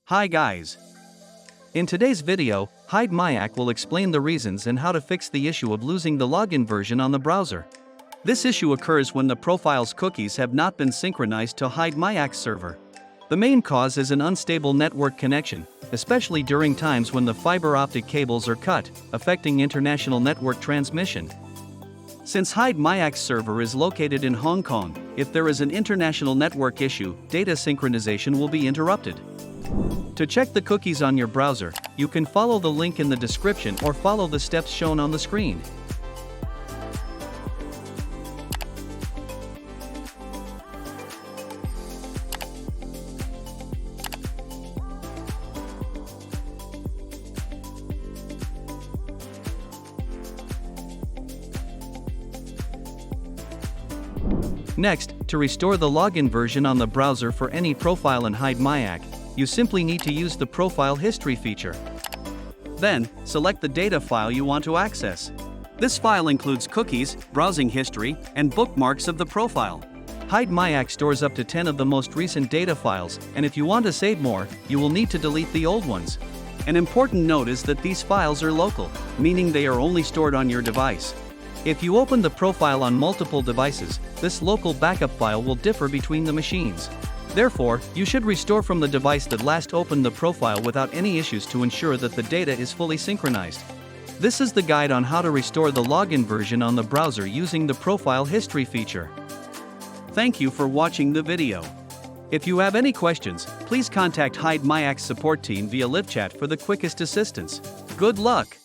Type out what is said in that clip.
Hi guys! In today's video, Hidemyacc will explain the reasons and how to fix the issue of losing the login version on the browser. This issue occurs when the profile's cookies have not been synchronized to Hidemyacc server. The main cause is an unstable network connection, especially during times when the fiber optic cables are cut, affecting international network transmission. Since Hidemyacc server is located in Hong Kong, if there is an international network issue, data synchronization will be interrupted. To check the cookies on your browser, you can follow the link in the description or follow the steps shown on the screen. Next, to restore the login version on the browser for any profile in Hidemyacc, you simply need to use the Profile History feature. Then, select the data file you want to access. This file includes cookies, browsing history, and bookmarks of the profile. Hidemyacc stores up to 10 of the most recent data files, and if you want to save more, you will need to delete the old ones. An important note is that these files are local, meaning they are only stored on your device. If you open the profile on multiple devices, this local backup file will differ between the machines. Therefore, you should restore from the device that last opened the profile without any issues to ensure that the data is fully synchronized. This is the guide on how to restore the login version on the browser using the Profile History feature. Thank you for watching the video. If you have any questions, please contact Hidemyacc support team via live chat for the quickest assistance. Good luck!